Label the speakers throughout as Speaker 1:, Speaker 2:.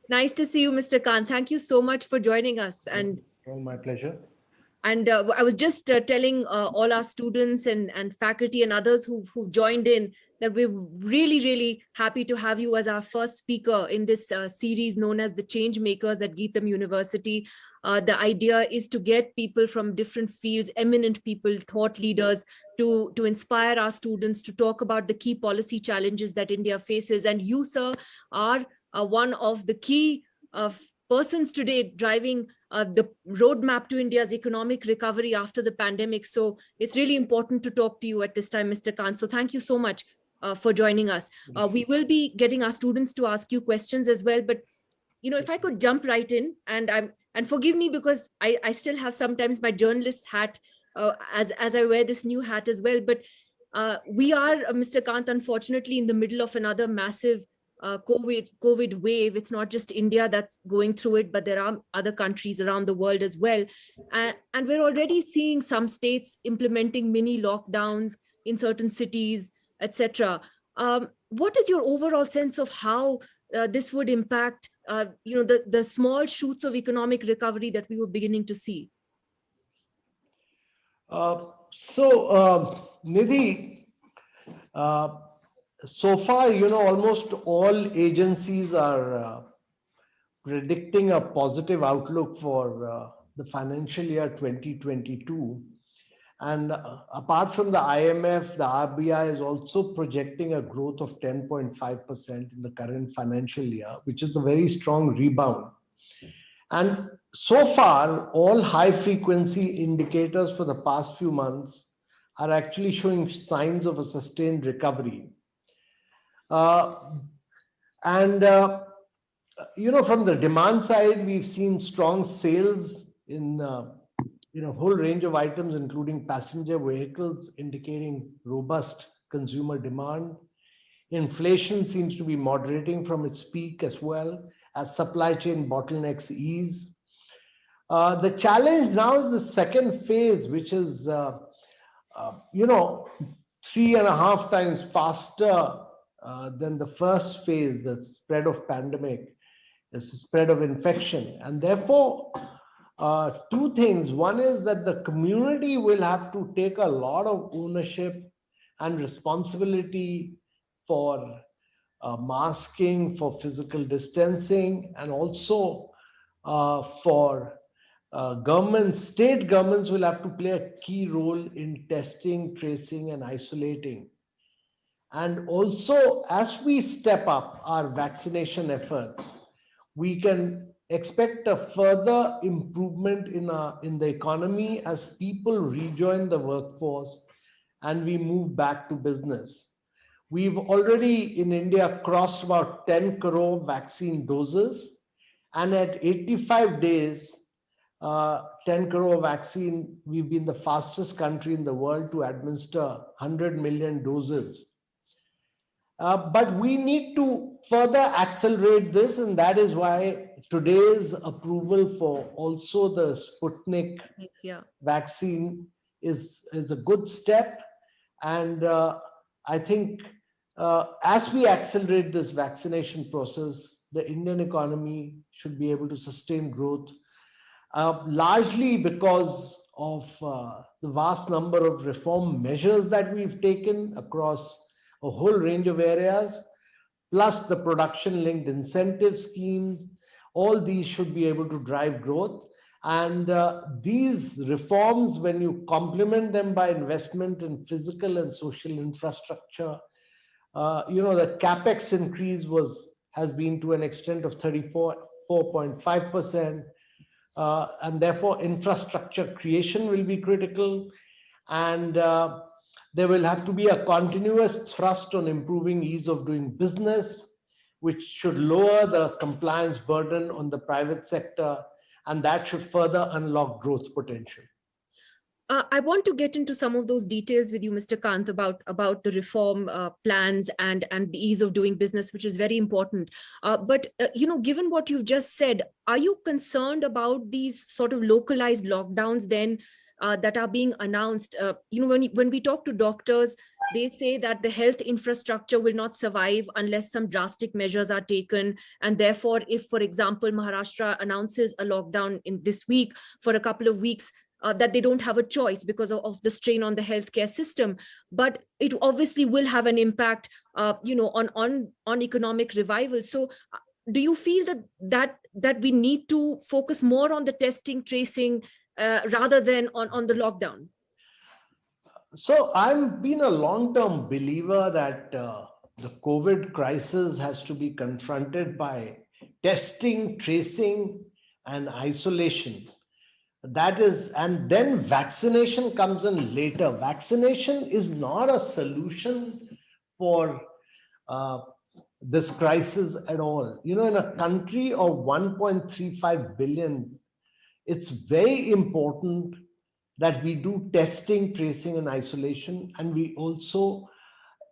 Speaker 1: Nice to see you, Mr. Khan. Thank you so much for joining us.
Speaker 2: Well, my pleasure.
Speaker 1: And I was just telling all our students and faculty and others who've joined in that we're really, really happy to have you as our first speaker in this series known as the Change Makers at Geetham University. The idea is to get people from different fields, eminent people, thought leaders, to inspire our students to talk about the key policy challenges that India faces. And you, sir, are one of the key persons today driving the roadmap to India's economic recovery after the pandemic. So it's really important to talk to you at this time, Mr. Khan. So thank you so much for joining us. We will be getting our students to ask you questions as well, but if I could jump right in, and forgive me because I still have sometimes my journalist hat as I wear this new hat as well. But we are, Mr. Kant, unfortunately, in the middle of another massive COVID wave. It's not just India that's going through it, but there are other countries around the world as well. And we're already seeing some states implementing mini lockdowns in certain cities, etc. What is your overall sense of how this would impact, the small shoots of economic recovery that we were beginning to see?
Speaker 2: Nidhi, uh, so far, almost all agencies are predicting a positive outlook for the financial year 2022. And apart from the IMF, the RBI is also projecting a growth of 10.5% in the current financial year, which is a very strong rebound. And so far, all high frequency indicators for the past few months are actually showing signs of a sustained recovery. Uh, and from the demand side, we've seen strong sales in a whole range of items, including passenger vehicles, indicating robust consumer demand. Inflation seems to be moderating from its peak as well as supply chain bottlenecks ease. The challenge now is the second phase, which is, you know, 3.5 times faster than the first phase, the spread of pandemic, the spread of infection. And therefore, two things. One is that the community will have to take a lot of ownership and responsibility for masking, for physical distancing, and also for governments, state governments will have to play a key role in testing, tracing, and isolating. And also, as we step up our vaccination efforts, we can expect a further improvement in the economy as people rejoin the workforce and we move back to business. We've already in India crossed about 10 crore vaccine doses, and at 85 days, 10 crore vaccine, we've been the fastest country in the world to administer 100 million doses. But we need to further accelerate this, and that is why today's approval for also the Sputnik
Speaker 1: Yeah.
Speaker 2: vaccine is a good step. And I think as we accelerate this vaccination process, the Indian economy should be able to sustain growth, largely because of the vast number of reform measures that we've taken across a whole range of areas, plus the production linked incentive schemes. All these should be able to drive growth. And these reforms, when you complement them by investment in physical and social infrastructure, the capex increase has been to an extent of 34.5%, and therefore infrastructure creation will be critical. And there will have to be a continuous thrust on improving ease of doing business, which should lower the compliance burden on the private sector, and that should further unlock growth potential.
Speaker 1: I want to get into some of those details with you, Mr. Kant, about the reform plans and the ease of doing business, which is very important. But given what you've just said, are you concerned about these sort of localized lockdowns then that are being announced? When we talk to doctors, they say that the health infrastructure will not survive unless some drastic measures are taken. And therefore, if, for example, Maharashtra announces a lockdown in this week for a couple of weeks, that they don't have a choice because of the strain on the healthcare system. But it obviously will have an impact, on economic revival. So, do you feel that we need to focus more on the testing, tracing, rather than on the lockdown?
Speaker 2: So I've been a long-term believer that the COVID crisis has to be confronted by testing, tracing, and isolation. That is, and then vaccination comes in later. Vaccination is not a solution for uh, this crisis at all. You know, in a country of 1.35 billion, it's very important that we do testing, tracing, and isolation. And we also,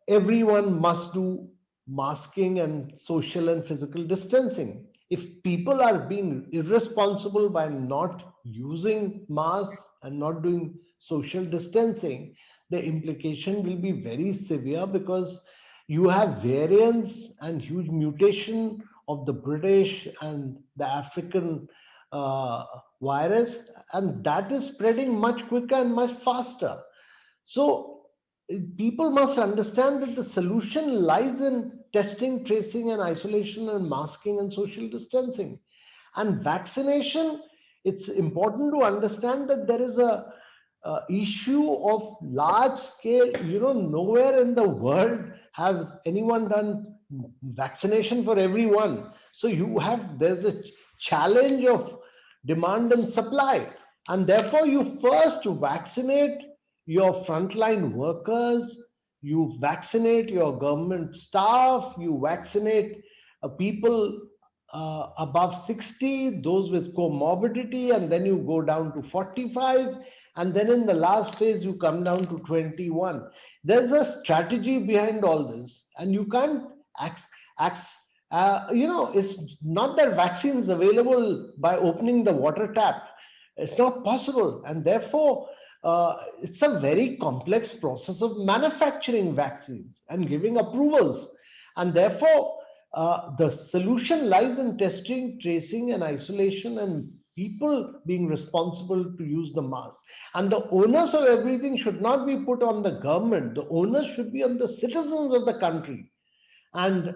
Speaker 2: everyone must do masking and social and physical distancing. If people are being irresponsible by not using masks and not doing social distancing, the implication will be very severe, because you have variants and huge mutation of the British and the African uh, virus, and that is spreading much quicker and much faster. So people must understand that the solution lies in testing, tracing, and isolation, and masking and social distancing. And vaccination, it's important to understand that there is a issue of large scale. You know, nowhere in the world has anyone done vaccination for everyone. So there's a challenge of demand and supply. And therefore, you first vaccinate your frontline workers, you vaccinate your government staff, you vaccinate people above 60, those with comorbidity, and then you go down to 45. And then in the last phase, you come down to 21. There's a strategy behind all this, and you can't it's not that vaccine is available by opening the water tap. It's not possible. And therefore, it's a very complex process of manufacturing vaccines and giving approvals. And therefore, the solution lies in testing, tracing, and isolation, and people being responsible to use the mask. And the onus of everything should not be put on the government. The onus should be on the citizens of the country, and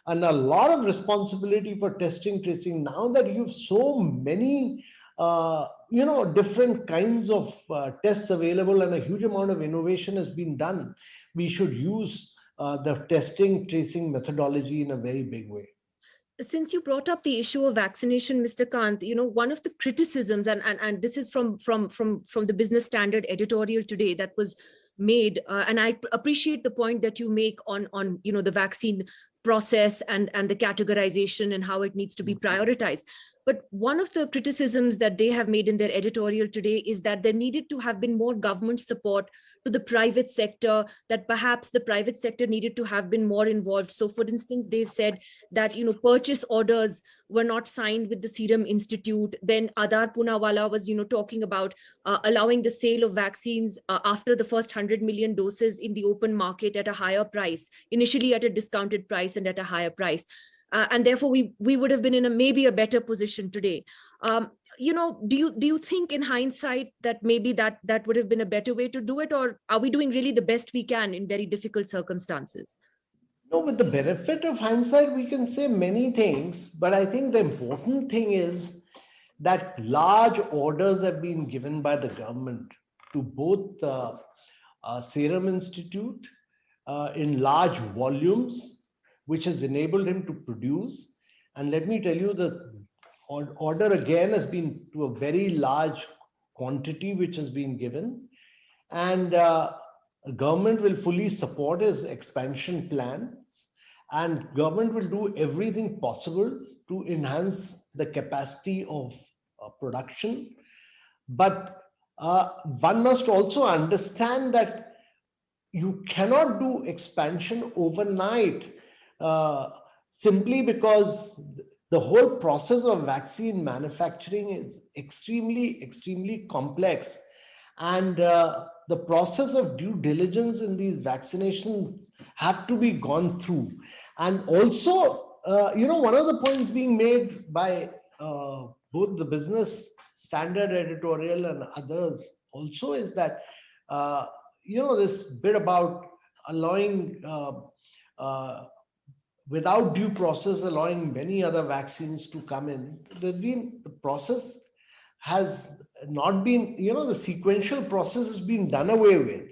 Speaker 2: a lot of responsibility for testing, tracing. Now that you've so many different kinds of tests available, and a huge amount of innovation has been done, we should use the testing, tracing methodology in a very big way.
Speaker 1: Since you brought up the issue of vaccination, Mr. Kant, one of the criticisms, and this is from the Business Standard editorial today that was made, and I appreciate the point that you make on the vaccine process and the categorization and how it needs to be prioritized. But one of the criticisms that they have made in their editorial today is that there needed to have been more government support to the private sector, that perhaps the private sector needed to have been more involved. So for instance, they've said that purchase orders were not signed with the Serum Institute. Then Adar Poonawalla was talking about allowing the sale of vaccines after the first 100 million doses in the open market at a higher price, initially at a discounted price and at a higher price. And therefore we would have been in maybe a better position today. Do you think in hindsight that maybe that would have been a better way to do it, or are we doing really the best we can in very difficult circumstances?
Speaker 2: No, with the benefit of hindsight, we can say many things, but I think the important thing is that large orders have been given by the government to both Serum Institute in large volumes, which has enabled him to produce. And let me tell you, the order again has been to a very large quantity which has been given. And the government will fully support his expansion plans, and government will do everything possible to enhance the capacity of production. But one must also understand that you cannot do expansion overnight, simply because the whole process of vaccine manufacturing is extremely, extremely complex. And the process of due diligence in these vaccinations have to be gone through. And also, one of the points being made by both the Business Standard editorial and others also is that, this bit about allowing, without due process, allowing many other vaccines to come in. The process has not been, the sequential process has been done away with.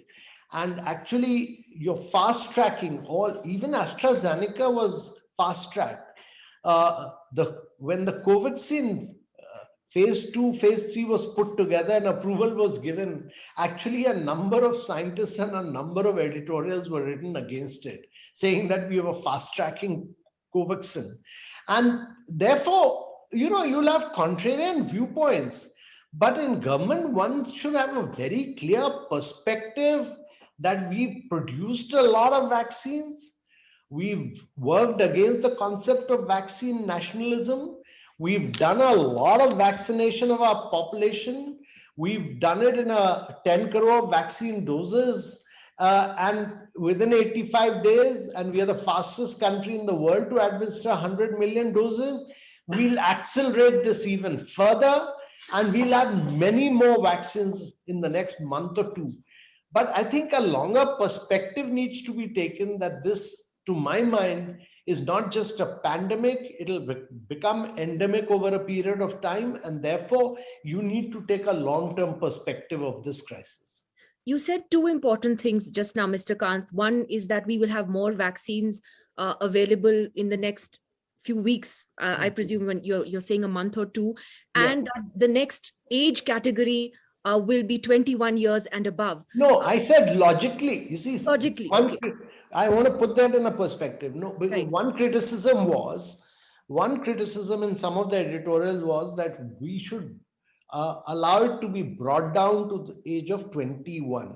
Speaker 2: And actually, you're fast tracking all, even AstraZeneca was fast tracked. When the Covaxin phase 2, phase 3 was put together and approval was given, actually a number of scientists and a number of editorials were written against it, saying that we were fast tracking Covaxin. And therefore, you'll have contrarian viewpoints. But in government, one should have a very clear perspective that we produced a lot of vaccines. We've worked against the concept of vaccine nationalism. We've done a lot of vaccination of our population. We've done it in 10 crore vaccine doses and within 85 days, and we are the fastest country in the world to administer 100 million doses. We'll accelerate this even further, and we'll have many more vaccines in the next month or two. But I think a longer perspective needs to be taken, that this, to my mind, is not just a pandemic. It'll become endemic over a period of time, and therefore you need to take a long-term perspective of this crisis.
Speaker 1: You said two important things just now, Mr. Kant. One is that we will have more vaccines available in the next few weeks. I presume when you're saying a month or two, and that the next age category will be 21 years and above.
Speaker 2: No, I said logically. You see,
Speaker 1: logically.
Speaker 2: I want to put that in a perspective. No,
Speaker 1: Right.
Speaker 2: one criticism in some of the editorials was that we should allow it to be brought down to the age of 21.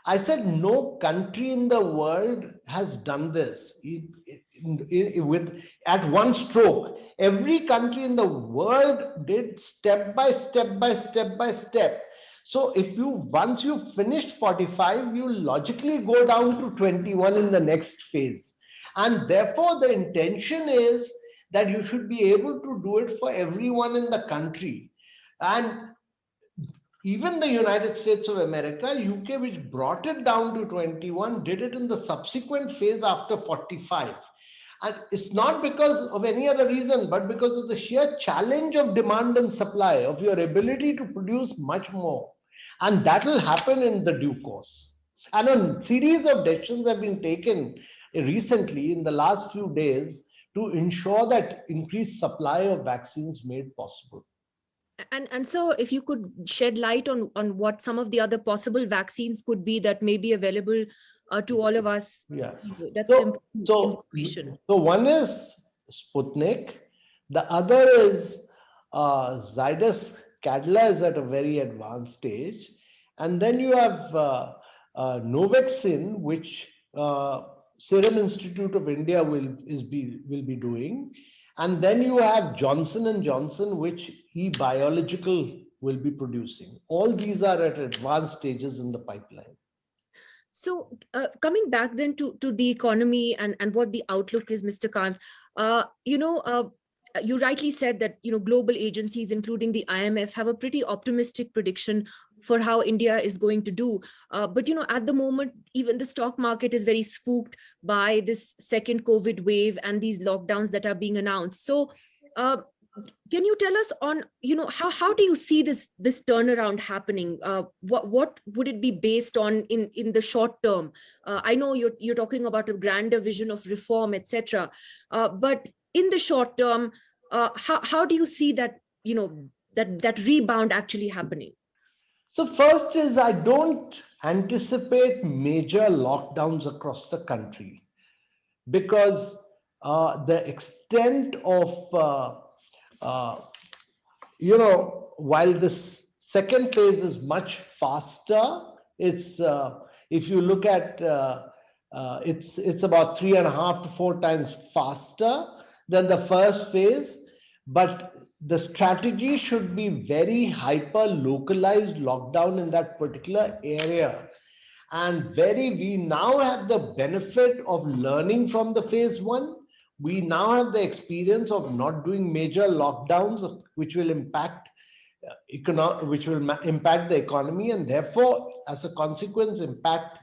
Speaker 2: I said no country in the world has done this at one stroke. Every country in the world did step by step by step by step. So once you've finished 45, you logically go down to 21 in the next phase. And therefore, the intention is that you should be able to do it for everyone in the country. And even the United States of America, UK, which brought it down to 21, did it in the subsequent phase after 45. And it's not because of any other reason, but because of the sheer challenge of demand and supply, of your ability to produce much more. And that will happen in the due course. And a series of decisions have been taken recently in the last few days to ensure that increased supply of vaccines made possible.
Speaker 1: And so if you could shed light on what some of the other possible vaccines could be that may be available to all of us.
Speaker 2: Yeah.
Speaker 1: That's information.
Speaker 2: So one is Sputnik. The other is Zydus Cadila is at a very advanced stage. And then you have Novaxin, which Serum Institute of India will be doing. And then you have Johnson & Johnson, which eBiological will be producing. All these are at advanced stages in the pipeline.
Speaker 1: So coming back then to the economy and what the outlook is, Mr. Kant, you rightly said that, global agencies, including the IMF, have a pretty optimistic prediction for how India is going to do. But, at the moment, even the stock market is very spooked by this second COVID wave and these lockdowns that are being announced. So can you tell us on, how do you see this turnaround happening? What would it be based on in the short term? I know you're talking about a grander vision of reform, etc. But in the short term, how do you see that, that rebound actually happening?
Speaker 2: So first is, I don't anticipate major lockdowns across the country, because the extent of, while this second phase is much faster, it's if you look at it's about 3.5 to 4 times faster than the first phase, but the strategy should be very hyper localized lockdown in that particular area. And we now have the benefit of learning from the phase one. We now have the experience of not doing major lockdowns, which will impact impact the economy, and therefore, as a consequence, impact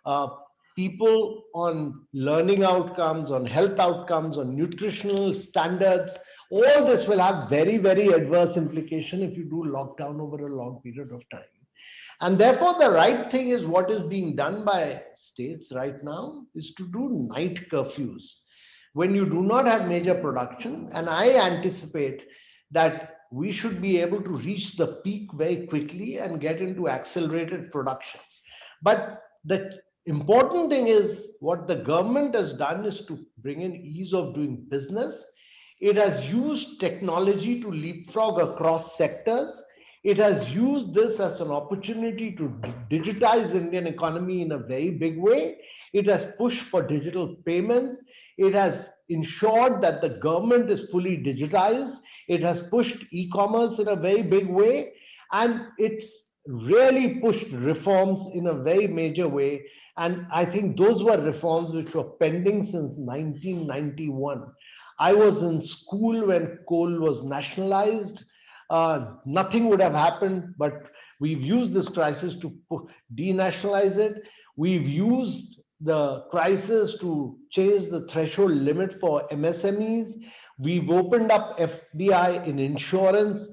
Speaker 2: uh, people on learning outcomes, on health outcomes, on nutritional standards. All this will have very, very adverse implication if you do lockdown over a long period of time. And therefore, the right thing is what is being done by states right now is to do night curfews when you do not have major production. And I anticipate that we should be able to reach the peak very quickly and get into accelerated production. But the important thing is what the government has done is to bring in ease of doing business. It has used technology to leapfrog across sectors. It has used this as an opportunity to digitize Indian economy in a very big way. It has pushed for digital payments. It has ensured that the government is fully digitized. It has pushed e-commerce in a very big way. And it's really pushed reforms in a very major way. And I think those were reforms which were pending since 1991. I was in school when coal was nationalized. Nothing would have happened, but we've used this crisis to denationalize it. We've used the crisis to change the threshold limit for MSMEs. We've opened up FDI in insurance.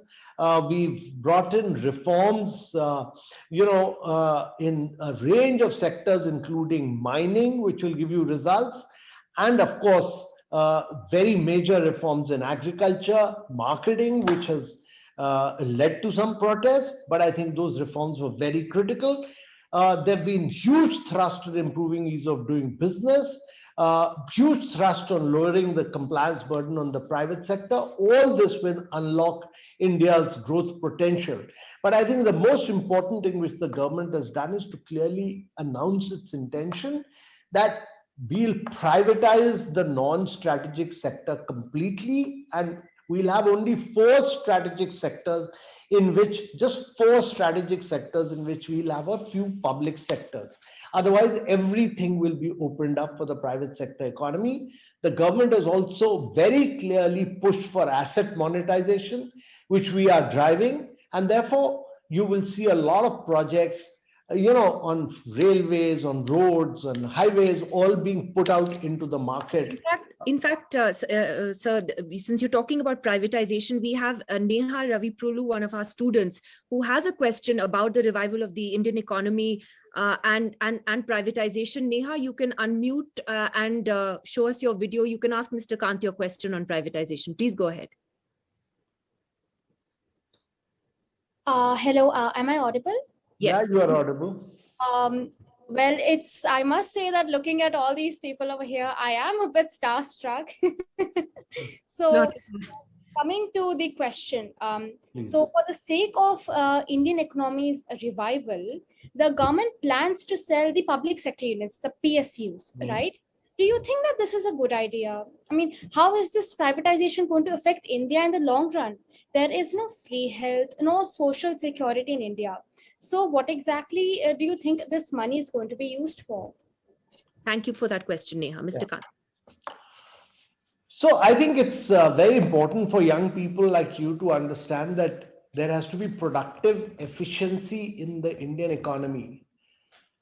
Speaker 2: We've brought in reforms, in a range of sectors, including mining, which will give you results. And of course, very major reforms in agriculture, marketing, which has led to some protests, but I think those reforms were very critical. There have been huge thrust in improving ease of doing business, huge thrust on lowering the compliance burden on the private sector. All this will unlock India's growth potential. But I think the most important thing which the government has done is to clearly announce its intention that we'll privatize the non-strategic sector completely, and we'll have only four strategic sectors in which we'll have a few public sectors. Otherwise, everything will be opened up for the private sector economy. The government has also very clearly pushed for asset monetization, which we are driving. And therefore, you will see a lot of projects, on railways, on roads, on highways, all being put out into the market.
Speaker 1: In fact, sir, since you're talking about privatization, we have Neha Ravi Prulu, one of our students, who has a question about the revival of the Indian economy and privatization. Neha, you can unmute and show us your video. You can ask Mr. Kant your question on privatization. Please go ahead.
Speaker 3: Hello, am I audible?
Speaker 1: Yes.
Speaker 2: Yeah, you are audible.
Speaker 3: Well, I must say that looking at all these people over here, I am a bit starstruck. So coming to the question, so for the sake of Indian economy's revival, the government plans to sell the public sector units, the PSUs, right? Do you think that this is a good idea? I mean, how is this privatization going to affect India in the long run? There is no free health, no social security in India. So what exactly do you think this money is going to be used for?
Speaker 1: Thank you for that question, Neha. Mr. Kant.
Speaker 2: So I think it's very important for young people like you to understand that there has to be productive efficiency in the Indian economy.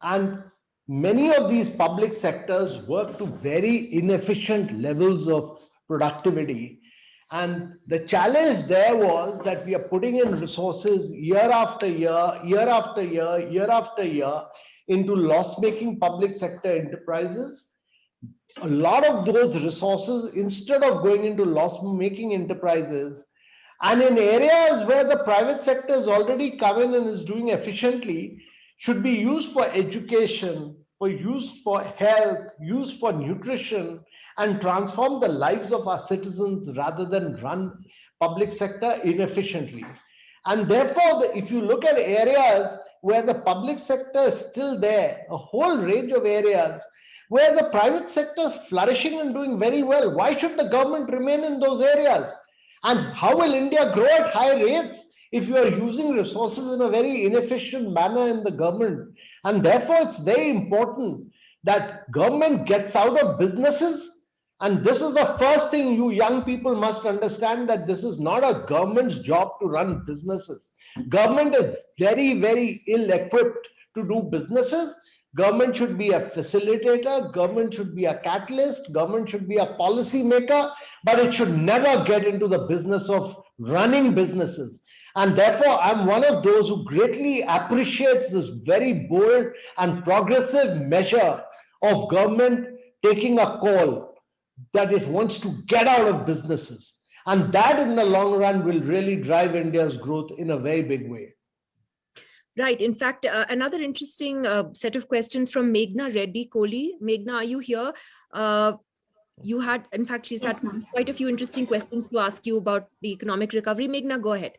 Speaker 2: And many of these public sectors work to very inefficient levels of productivity. And the challenge there was that we are putting in resources year after year, year after year, year after year into loss-making public sector enterprises. A lot of those resources, instead of going into loss-making enterprises, and in areas where the private sector has already come in and is doing efficiently, should be used for education, used for health, used for nutrition, and transform the lives of our citizens rather than run public sector inefficiently. And therefore, if you look at areas where the public sector is still there, a whole range of areas where the private sector is flourishing and doing very well, why should the government remain in those areas? And how will India grow at high rates if you are using resources in a very inefficient manner in the government? And therefore, it's very important that government gets out of businesses. And this is the first thing you young people must understand, that this is not a government's job to run businesses. Government is very, very ill-equipped to do businesses. Government should be a facilitator, government should be a catalyst, government should be a policy maker, but it should never get into the business of running businesses. And therefore, I'm one of those who greatly appreciates this very bold and progressive measure of government taking a call that it wants to get out of businesses. And that in the long run will really drive India's growth in a very big way.
Speaker 1: Right. In fact, another interesting set of questions from Meghna Reddy Kohli. Meghna, are you here? You had, in fact, she's had quite a few interesting questions to ask you about the economic recovery. Meghna, go ahead.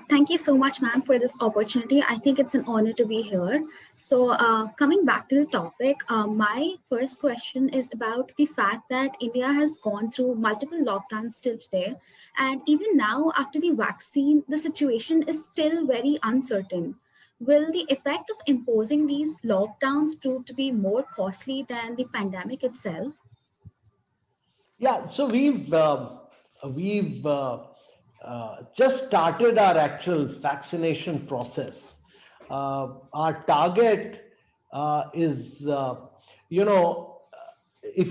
Speaker 4: Thank you so much, ma'am, for this opportunity. I think it's an honor to be here. So coming back to the topic, my first question is about the fact that India has gone through multiple lockdowns till today. And even now, after the vaccine, the situation is still very uncertain. Will the effect of imposing these lockdowns prove to be more costly than the pandemic itself?
Speaker 2: Yeah, so we've just started our actual vaccination process. Our target is, if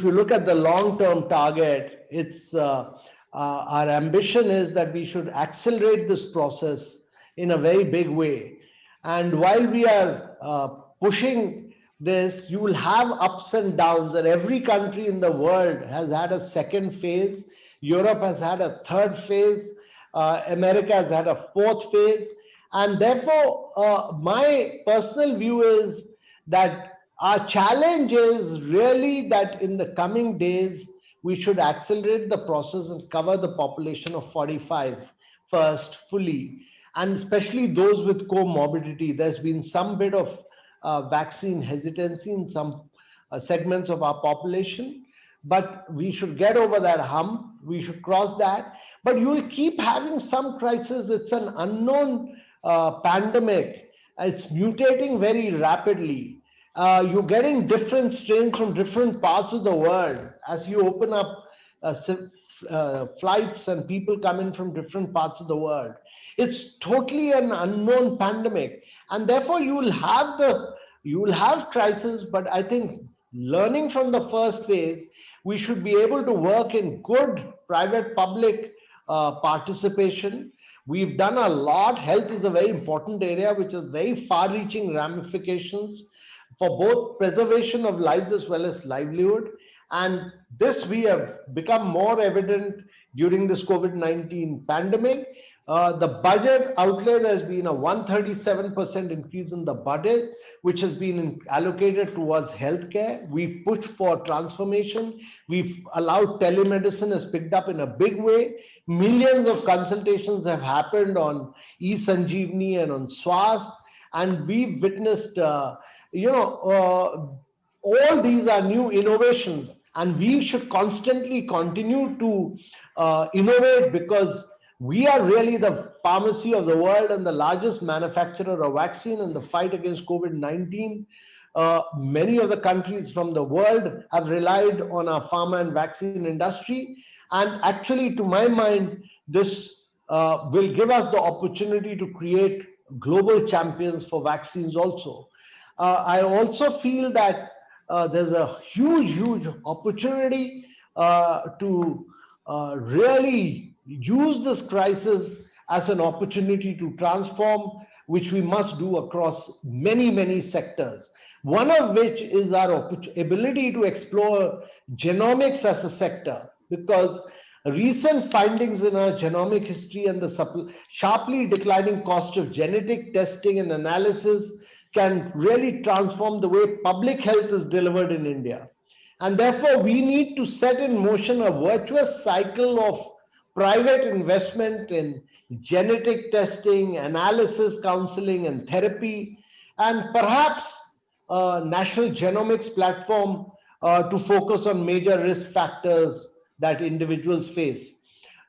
Speaker 2: you look at the long-term target, it's our ambition is that we should accelerate this process in a very big way. And while we are pushing this, you will have ups and downs, and every country in the world has had a second phase. Europe has had a third phase. America has had a fourth phase. And therefore, my personal view is that our challenge is really that in the coming days, we should accelerate the process and cover the population of 45 first fully, and especially those with comorbidity. There's been some bit of vaccine hesitancy in some segments of our population, but we should get over that hump. We should cross that. But you will keep having some crisis. It's an unknown pandemic. It's mutating very rapidly. You're getting different strains from different parts of the world. As you open up flights and people come in from different parts of the world, it's totally an unknown pandemic. And therefore you will have crisis, but I think learning from the first phase, we should be able to work in good private-public participation. We've done a lot. Health is a very important area, which has very far-reaching ramifications for both preservation of lives as well as livelihood. And this we have become more evident during this COVID-19 pandemic. The budget outlay, there's been a 137% increase in the budget, which has been allocated towards healthcare. We've pushed for transformation. We've allowed telemedicine has picked up in a big way. Millions of consultations have happened on eSanjeevani and on Swasth. And we've witnessed, all these are new innovations. And we should constantly continue to innovate, because we are really the pharmacy of the world and the largest manufacturer of vaccine in the fight against COVID-19. Many of the countries from the world have relied on our pharma and vaccine industry. And actually, to my mind, this will give us the opportunity to create global champions for vaccines also. I also feel that there's a huge opportunity to really use this crisis as an opportunity to transform, which we must do across many sectors. One of which is our ability to explore genomics as a sector, because recent findings in our genomic history and the sharply declining cost of genetic testing and analysis can really transform the way public health is delivered in India. And therefore, we need to set in motion a virtuous cycle of private investment in genetic testing, analysis, counseling, and therapy, and perhaps a national genomics platform to focus on major risk factors that individuals face.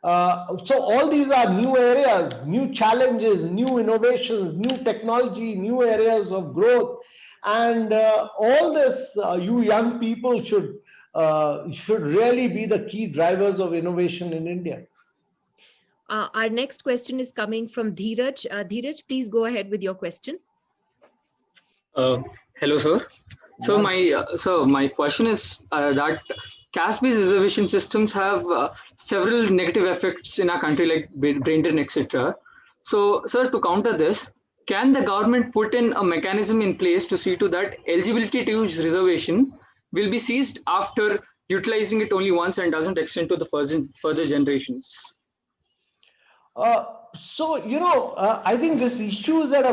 Speaker 2: So all these are new areas, new challenges, new innovations, new technology, new areas of growth. And all this, you young people should really be the key drivers of innovation in India.
Speaker 1: Our next question is coming from Dheeraj. Dheeraj, please go ahead with your question.
Speaker 5: Hello, sir. So my question is that caste-based reservation systems have several negative effects in our country, like brain drain, etc. So, sir, to counter this, can the government put in a mechanism in place to see to that eligibility to use reservation will be ceased after utilizing it only once and doesn't extend to the further generations?
Speaker 2: I think this issue is at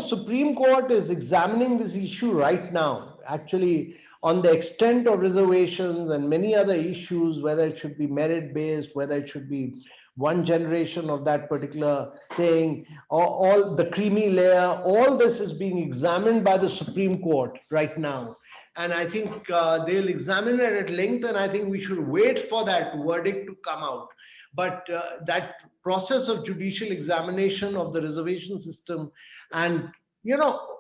Speaker 2: Supreme Court is examining this issue right now, actually, on the extent of reservations and many other issues, whether it should be merit-based, whether it should be one generation of that particular thing, or all the creamy layer. All this is being examined by the Supreme Court right now. And I think they'll examine it at length, and I think we should wait for that verdict to come out. But that process of judicial examination of the reservation system, and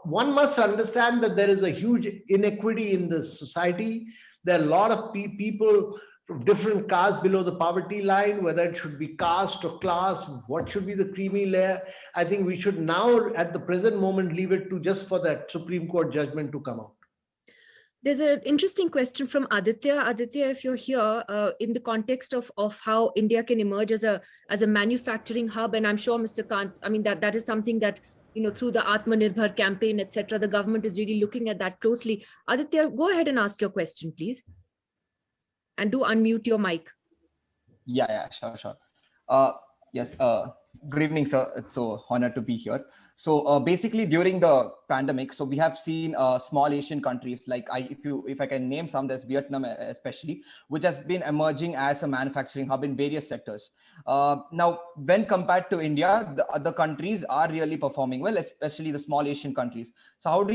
Speaker 2: one must understand that there is a huge inequity in the society. There are a lot of people from different castes below the poverty line, whether it should be caste or class, what should be the creamy layer. I think we should now, at the present moment, leave it to just for that Supreme Court judgment to come out.
Speaker 1: There's an interesting question from Aditya. Aditya, if you're here, in the context of how India can emerge as a manufacturing hub, and I'm sure Mr. Kant, I mean, that is something that, through the Atmanirbhar campaign, etc., the government is really looking at that closely. Aditya, go ahead and ask your question, please. And do unmute your mic.
Speaker 6: Yeah, sure. Yes, good evening, sir. It's so honored to be here. So basically, during the pandemic, so we have seen small Asian countries like if I can name some, there's Vietnam especially, which has been emerging as a manufacturing hub in various sectors. Now, when compared to India, the other countries are really performing well, especially the small Asian countries. So how do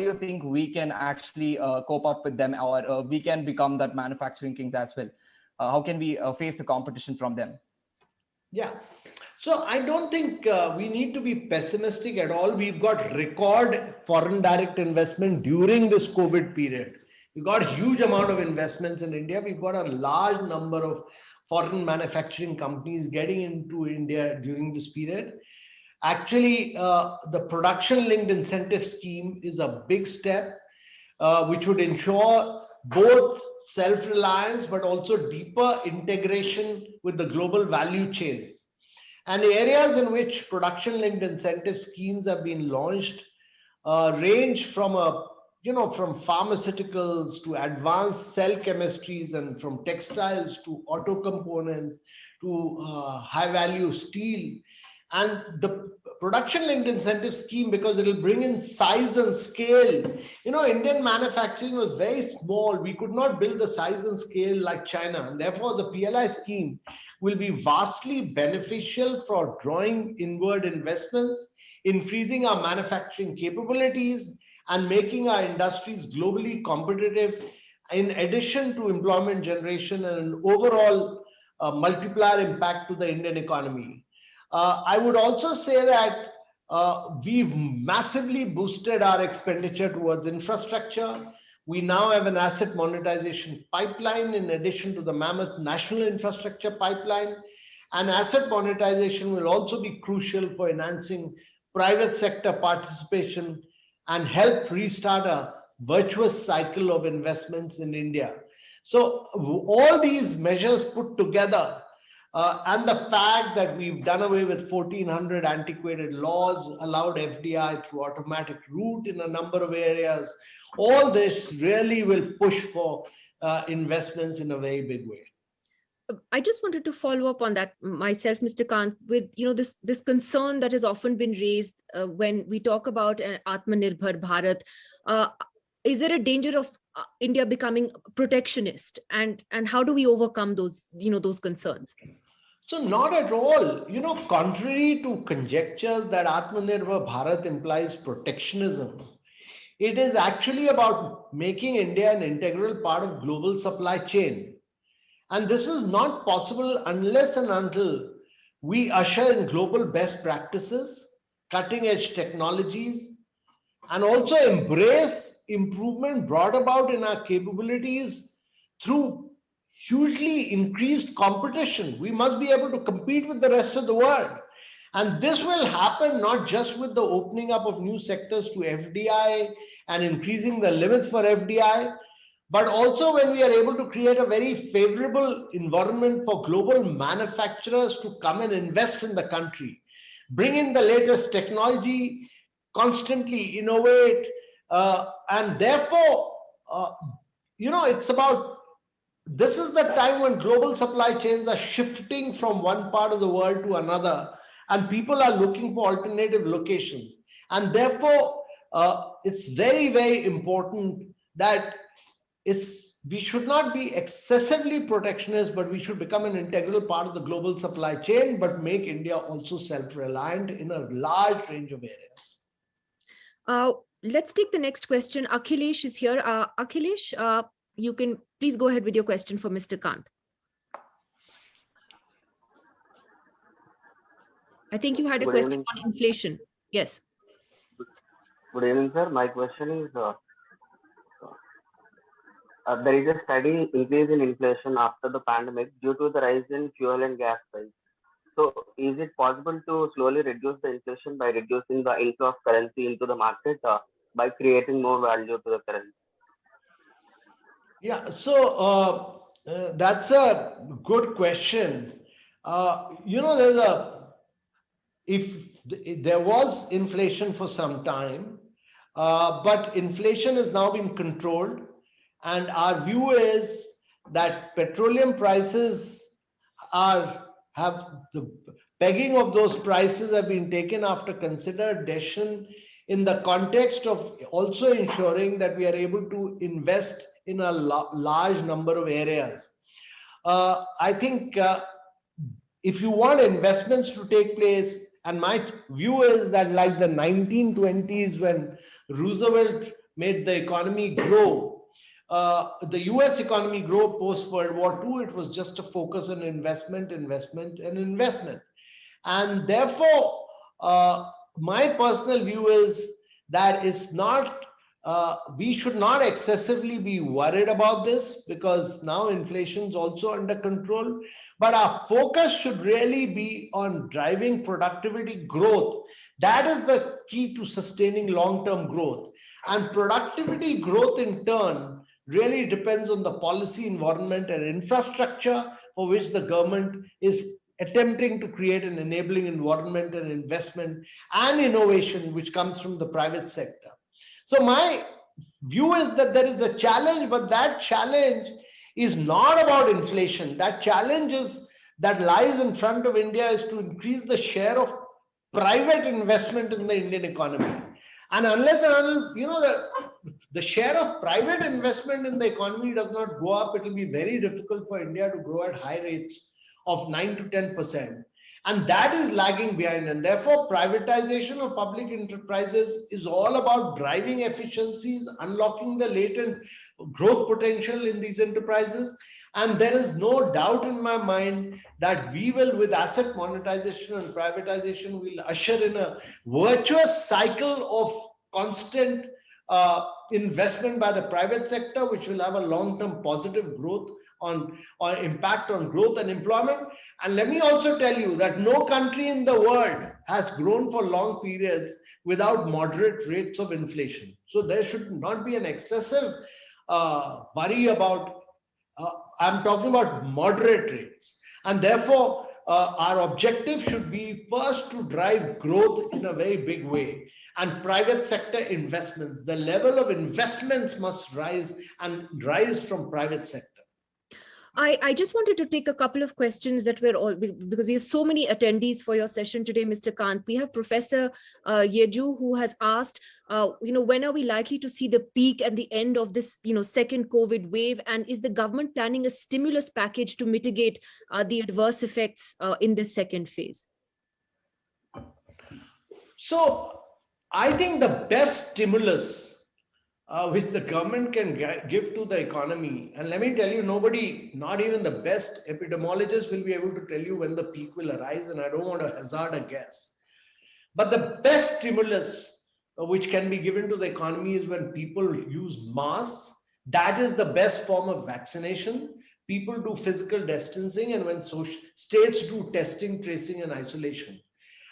Speaker 6: you think we can actually cope up with them, or we can become that manufacturing kings as well? How can we face the competition from them?
Speaker 2: Yeah. So I don't think we need to be pessimistic at all. We've got record foreign direct investment during this COVID period. We've got a huge amount of investments in India. We've got a large number of foreign manufacturing companies getting into India during this period. Actually, the production linked incentive scheme is a big step, which would ensure both self-reliance, but also deeper integration with the global value chains. And the areas in which production-linked incentive schemes have been launched range from from pharmaceuticals to advanced cell chemistries, and from textiles to auto components to high-value steel. And the production-linked incentive scheme, because it will bring in size and scale. Indian manufacturing was very small. We could not build the size and scale like China, and therefore the PLI scheme will be vastly beneficial for drawing inward investments, increasing our manufacturing capabilities, and making our industries globally competitive, in addition to employment generation and an overall multiplier impact to the Indian economy. I would also say that we've massively boosted our expenditure towards infrastructure. We now have an asset monetization pipeline in addition to the mammoth national infrastructure pipeline. And asset monetization will also be crucial for enhancing private sector participation and help restart a virtuous cycle of investments in India. So all these measures put together, and the fact that we've done away with 1,400 antiquated laws, allowed FDI through automatic route in a number of areas, all this really will push for investments in a very big way.
Speaker 1: I just wanted to follow up on that myself, Mr. Kant, with this concern that has often been raised when we talk about Atmanirbhar Bharat. Is there a danger of India becoming protectionist, and how do we overcome those concerns?
Speaker 2: So not at all. Contrary to conjectures that Atmanirbhar Bharat implies protectionism, it is actually about making India an integral part of global supply chain. And this is not possible unless and until we usher in global best practices, cutting edge technologies, and also embrace improvement brought about in our capabilities through hugely increased competition. We must be able to compete with the rest of the world. And this will happen not just with the opening up of new sectors to FDI and increasing the limits for FDI, but also when we are able to create a very favorable environment for global manufacturers to come and invest in the country, bring in the latest technology, constantly innovate, and therefore, it's about, this is the time when global supply chains are shifting from one part of the world to another, and people are looking for alternative locations. And therefore, it's very, very important that we should not be excessively protectionist, but we should become an integral part of the global supply chain, but make India also self-reliant in a large range of areas.
Speaker 1: Let's take the next question. Akhilesh is here. Akhilesh, you can please go ahead with your question for Mr. Kant. I think you had a question on inflation. Yes.
Speaker 7: Good evening, sir. My question is, there is a steady increase in inflation after the pandemic due to the rise in fuel and gas price. So is it possible to slowly reduce the inflation by reducing the inflow of currency into the market by creating more value to the currency?
Speaker 2: Yeah, so that's a good question. There was inflation for some time, but inflation has now been controlled. And our view is that petroleum prices the pegging of those prices have been taken after considered decision in the context of also ensuring that we are able to invest in a large number of areas. I think if you want investments to take place, and my view is that like the 1920s when Roosevelt made the economy grow, the US economy grow post World War II, it was just a focus on investment. And therefore, my personal view is that it's not, we should not excessively be worried about this because now inflation is also under control. But our focus should really be on driving productivity growth. That is the key to sustaining long-term growth. And productivity growth in turn really depends on the policy environment and infrastructure for which the government is attempting to create an enabling environment and investment and innovation which comes from the private sector. So my view is that there is a challenge, but that challenge is not about inflation. That challenge that lies in front of India is to increase the share of private investment in the Indian economy. And unless the share of private investment in the economy does not go up, it will be very difficult for India to grow at high rates of 9 to 10%. And that is lagging behind. And therefore, privatization of public enterprises is all about driving efficiencies, unlocking the latent growth potential in these enterprises. And there is no doubt in my mind that we will, with asset monetization and privatization, will usher in a virtuous cycle of constant investment by the private sector, which will have a long-term positive growth or impact on growth and employment. And let me also tell you that no country in the world has grown for long periods without moderate rates of inflation. So there should not be an excessive worry about, I'm talking about moderate rates. And therefore, our objective should be first to drive growth in a very big way. And private sector investments, the level of investments must rise and rise from private sector.
Speaker 1: I just wanted to take a couple of questions that were all, because we have so many attendees for your session today, Mr. Kant. We have Professor Yeju, who has asked, when are we likely to see the peak and the end of this, second COVID wave? And is the government planning a stimulus package to mitigate the adverse effects in this second phase?
Speaker 2: So I think the best stimulus which the government can give to the economy. And let me tell you, nobody, not even the best epidemiologists, will be able to tell you when the peak will arise. And I don't want to hazard a guess. But the best stimulus which can be given to the economy is when people use masks. That is the best form of vaccination. People do physical distancing, and when states do testing, tracing, and isolation.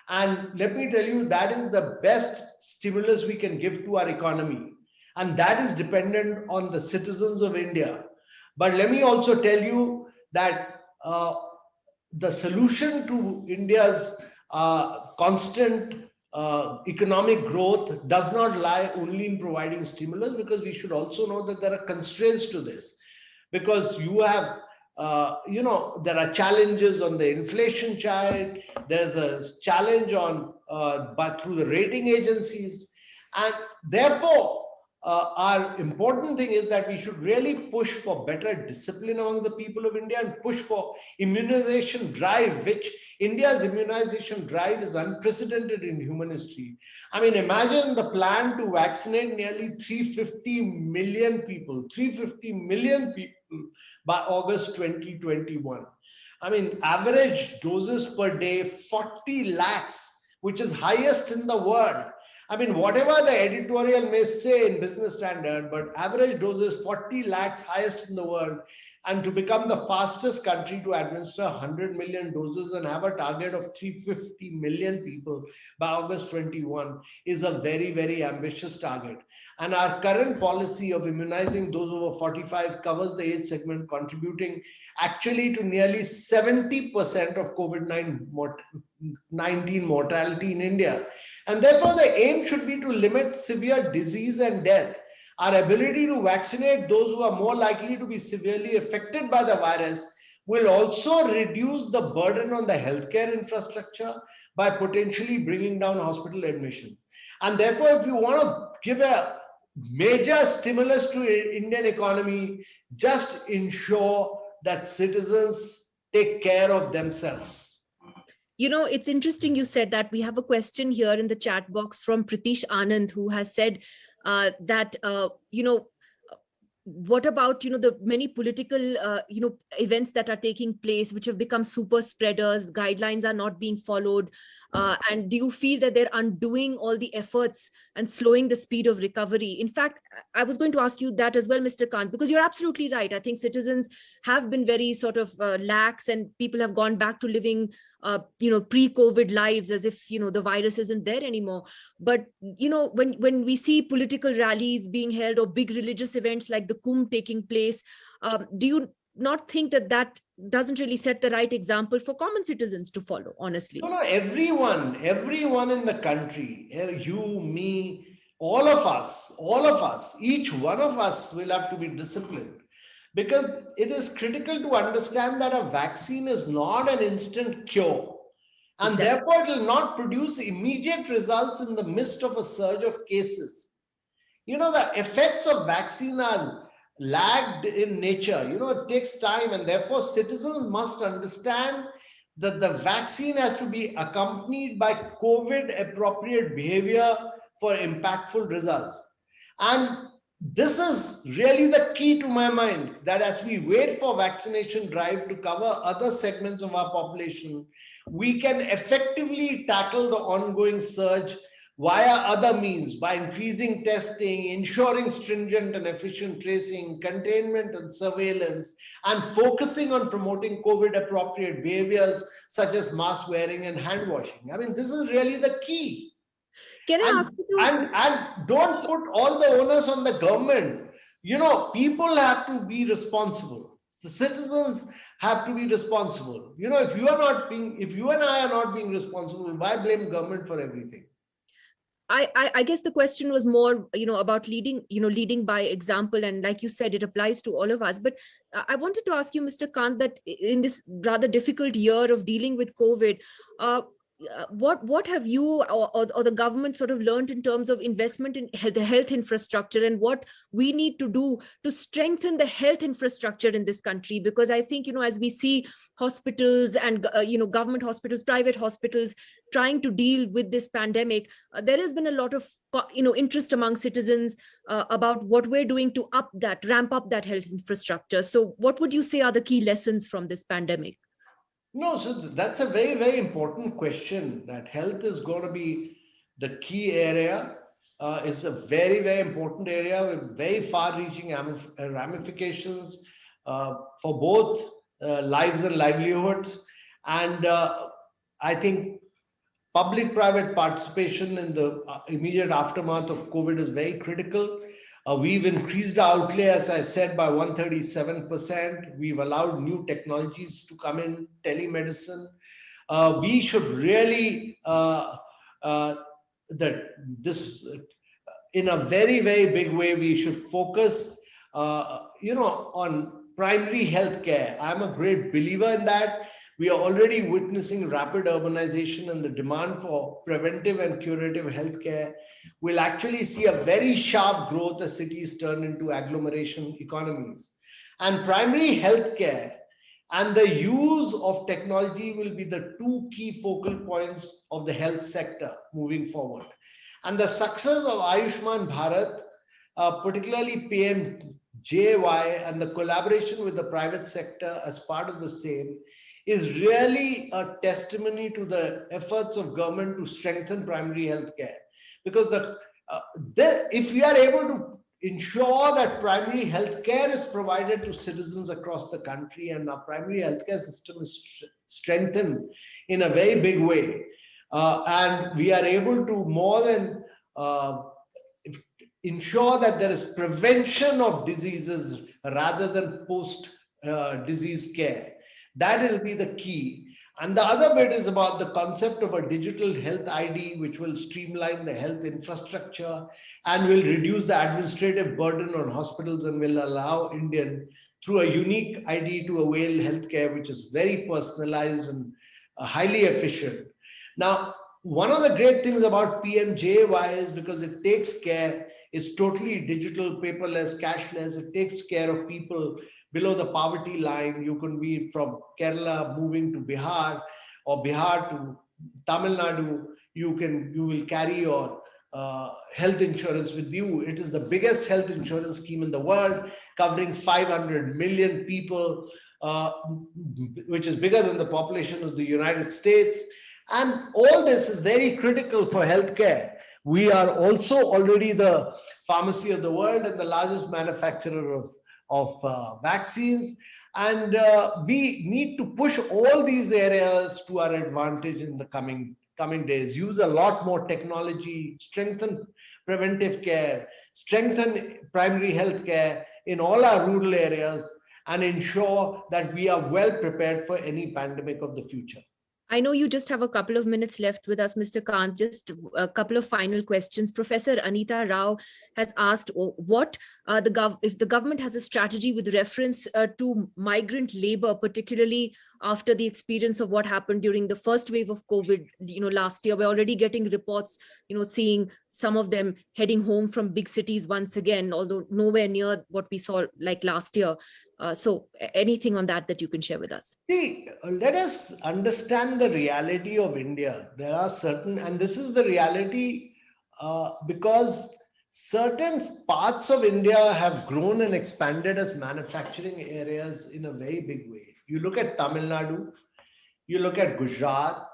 Speaker 2: And let me tell you, that is the best stimulus we can give to our economy. And that is dependent on the citizens of India. But let me also tell you that the solution to India's constant economic growth does not lie only in providing stimulus, because we should also know that there are constraints to this. Because you have, there are challenges on the inflation side. There's a challenge on through the rating agencies, and therefore, our important thing is that we should really push for better discipline among the people of India and push for immunization drive, which India's immunization drive is unprecedented in human history. I mean, imagine the plan to vaccinate nearly 350 million people by August 2021. I mean, average doses per day, 40 lakhs, which is highest in the world. I mean, whatever the editorial may say in Business Standard, but average doses 40 lakhs, highest in the world. And to become the fastest country to administer 100 million doses and have a target of 350 million people by August 21 is a very, very ambitious target. And our current policy of immunizing those over 45 covers the age segment, contributing actually to nearly 70% of COVID-19 mortality in India. And therefore, the aim should be to limit severe disease and death. Our ability to vaccinate those who are more likely to be severely affected by the virus will also reduce the burden on the healthcare infrastructure by potentially bringing down hospital admission. And therefore, if you want to give a major stimulus to Indian economy, just ensure that citizens take care of themselves.
Speaker 1: You know, it's interesting you said that. We have a question here in the chat box from Pritish Anand, who has said that, what about, the many political, events that are taking place, which have become super spreaders, guidelines are not being followed. And do you feel that they're undoing all the efforts and slowing the speed of recovery? In fact, I was going to ask you that as well, Mr. Kant, because you're absolutely right. I think citizens have been very sort of lax, and people have gone back to living, pre-COVID lives as if, the virus isn't there anymore. But, when we see political rallies being held or big religious events like the Kumbh taking place, do you not think that doesn't really set the right example for common citizens to follow, honestly?
Speaker 2: No, everyone in the country, you, me, all of us, each one of us will have to be disciplined, because it is critical to understand that a vaccine is not an instant cure. And therefore, it will not produce immediate results in the midst of a surge of cases. The effects of vaccine are lagged in nature. It takes time, and therefore citizens must understand that the vaccine has to be accompanied by COVID appropriate behavior for impactful results. And this is really the key to my mind, that as we wait for vaccination drive to cover other segments of our population, we can effectively tackle the ongoing surge via other means, by increasing testing, ensuring stringent and efficient tracing, containment and surveillance, and focusing on promoting COVID appropriate behaviors such as mask wearing and hand washing. I mean, this is really the key.
Speaker 1: Can I ask you?
Speaker 2: And don't put all the onus on the government. People have to be responsible. The citizens have to be responsible. If you and I are not being responsible, why blame government for everything?
Speaker 1: I guess the question was more, about leading by example. And like you said, it applies to all of us. But I wanted to ask you, Mr. Kant, that in this rather difficult year of dealing with COVID, what have you or the government sort of learned in terms of investment in the health infrastructure, and what we need to do to strengthen the health infrastructure in this country? Because I think, as we see hospitals and government hospitals, private hospitals trying to deal with this pandemic, there has been a lot of interest among citizens about what we're doing to ramp up that health infrastructure. So what would you say are the key lessons from this pandemic?
Speaker 2: No, so that's a very, very important question, that health is going to be the key area. It's a very, very important area with very far-reaching ramifications for both lives and livelihoods. And I think public-private participation in the immediate aftermath of COVID is very critical. We've increased our outlay, as I said, by 137%. We've allowed new technologies to come in, telemedicine. We should really, in a very, very big way, we should focus, on primary health care. I'm a great believer in that. We are already witnessing rapid urbanization, and the demand for preventive and curative healthcare will actually see a very sharp growth as cities turn into agglomeration economies. And primary healthcare and the use of technology will be the two key focal points of the health sector moving forward. And the success of Ayushman Bharat, particularly PMJY, and the collaboration with the private sector as part of the same, is really a testimony to the efforts of government to strengthen primary health care. Because if we are able to ensure that primary health care is provided to citizens across the country, and our primary healthcare system is strengthened in a very big way, and we are able to more than ensure that there is prevention of diseases rather than post-disease care. That will be the key. And the other bit is about the concept of a digital health ID, which will streamline the health infrastructure and will reduce the administrative burden on hospitals and will allow Indian, through a unique ID, to avail healthcare, which is very personalized and highly efficient. Now, one of the great things about PMJY is because it takes care, it's totally digital, paperless, cashless. It takes care of people below the poverty line. You can be from Kerala moving to Bihar, or Bihar to Tamil Nadu. You will carry your health insurance with you. It is the biggest health insurance scheme in the world, covering 500 million people, which is bigger than the population of the United States. And all this is very critical for healthcare. We are also already the pharmacy of the world and the largest manufacturer of vaccines. And we need to push all these areas to our advantage in the coming days. Use a lot more technology, strengthen preventive care, strengthen primary health care in all our rural areas, and ensure that we are well prepared for any pandemic of the future.
Speaker 1: I know you just have a couple of minutes left with us, Mr. Kant. Just a couple of final questions. Professor Anita Rao has asked if the government has a strategy with reference to migrant labor, particularly after the experience of what happened during the first wave of COVID, last year. We're already getting reports, seeing some of them heading home from big cities once again, although nowhere near what we saw like last year. So anything on that you can share with us?
Speaker 2: See, let us understand the reality of India. There are certain, and this is the reality because certain parts of India have grown and expanded as manufacturing areas in a very big way. You look at Tamil Nadu, you look at Gujarat,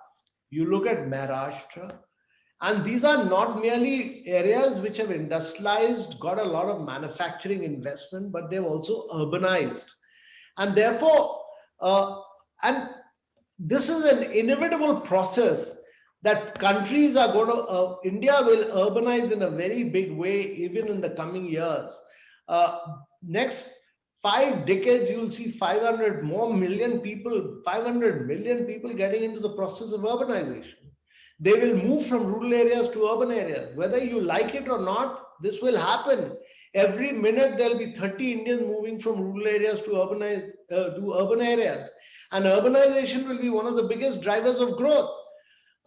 Speaker 2: you look at Maharashtra, and these are not merely areas which have industrialized, got a lot of manufacturing investment, but they've also urbanized. And therefore, and this is an inevitable process that countries are going to, India will urbanize in a very big way, even in the coming years. Next 5 decades, you'll see 500 million people getting into the process of urbanization. They will move from rural areas to urban areas. Whether you like it or not, this will happen. Every minute, there'll be 30 Indians moving from rural areas to urban areas. And urbanization will be one of the biggest drivers of growth.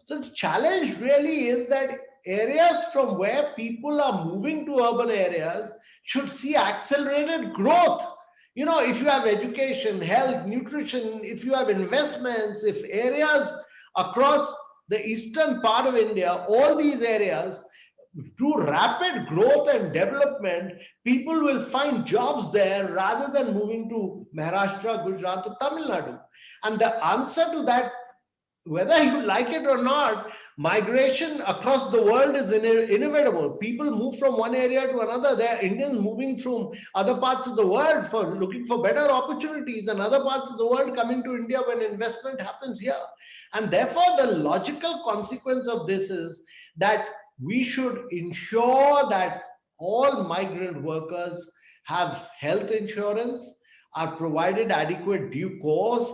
Speaker 2: So the challenge really is that areas from where people are moving to urban areas should see accelerated growth. You know, if you have education, health, nutrition, if you have investments, if areas across the eastern part of India, all these areas, through rapid growth and development, people will find jobs there rather than moving to Maharashtra, Gujarat, or Tamil Nadu. And the answer to that, whether you like it or not, migration across the world is inevitable. People move from one area to another. There are Indians moving from other parts of the world for looking for better opportunities, and other parts of the world coming to India when investment happens here. And therefore, the logical consequence of this is that we should ensure that all migrant workers have health insurance, are provided adequate due course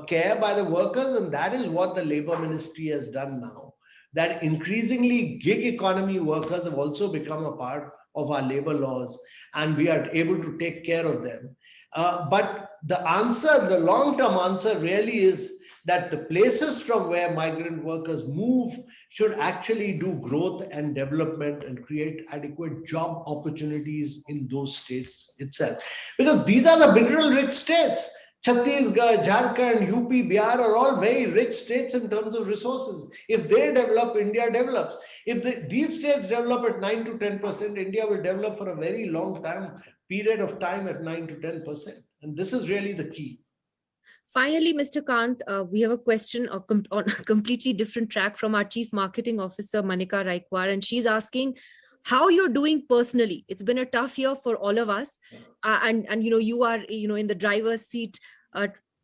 Speaker 2: care by the workers, and that is what the Labour Ministry has done now. That increasingly gig economy workers have also become a part of our labour laws, and we are able to take care of them. But the answer, the long-term answer really is that the places from where migrant workers move should actually do growth and development and create adequate job opportunities in those states itself. Because these are the mineral-rich states. Chhattisgarh, Jharkhand, UP, Bihar are all very rich states in terms of resources. If they develop, India develops. If these states develop at 9 to 10%, India will develop for a very long period of time at 9 to 10%. And this is really the key.
Speaker 1: Finally, Mr. Kant, we have a question on a completely different track from our Chief Marketing Officer, Manika Raikwar, and she's asking how you're doing personally. It's been a tough year for all of us. And you are, in the driver's seat,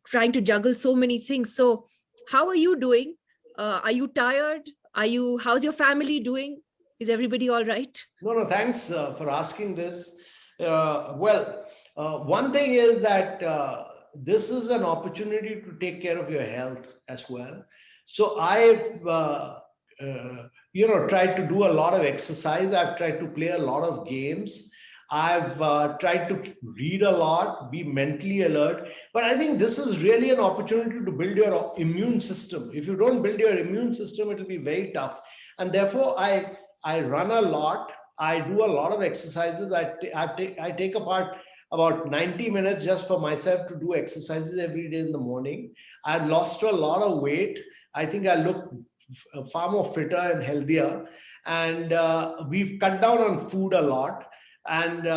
Speaker 1: trying to juggle so many things. So how are you doing? Are you tired? How's your family doing? Is everybody all right?
Speaker 2: No, thanks for asking this. One thing is that this is an opportunity to take care of your health as well. So I've tried to do a lot of exercise. I've tried to play a lot of games. I've tried to read a lot, be mentally alert. But I think this is really an opportunity to build your immune system. If you don't build your immune system, it will be very tough. And therefore, I run a lot. I do a lot of exercises. I take apart about 90 minutes just for myself to do exercises every day in the morning. I've lost a lot of weight. I think I look far more fitter and healthier. And we've cut down on food a lot. And,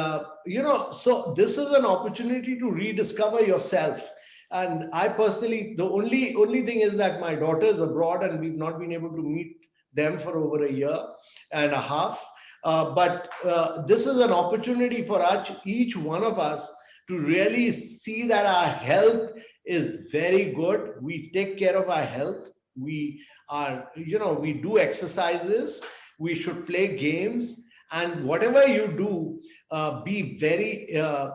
Speaker 2: so this is an opportunity to rediscover yourself. And I personally, the only thing is that my daughter is abroad and we've not been able to meet them for over a year and a half. But this is an opportunity for each one of us to really see that our health is very good. We take care of our health. We are, we do exercises. We should play games. And whatever you do, be very,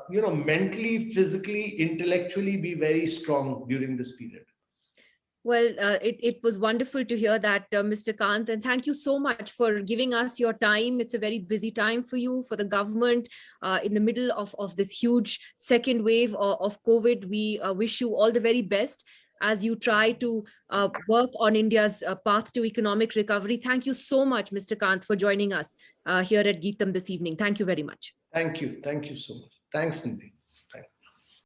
Speaker 2: mentally, physically, intellectually, be very strong during this period.
Speaker 1: Well, it was wonderful to hear that, Mr. Kant, and thank you so much for giving us your time. It's a very busy time for you, for the government, in the middle of this huge second wave of COVID. We wish you all the very best as you try to work on India's path to economic recovery. Thank you so much, Mr. Kant, for joining us here at Geetam this evening. Thank you very much.
Speaker 2: Thank you. Thank you so much. Thanks, Nidhi.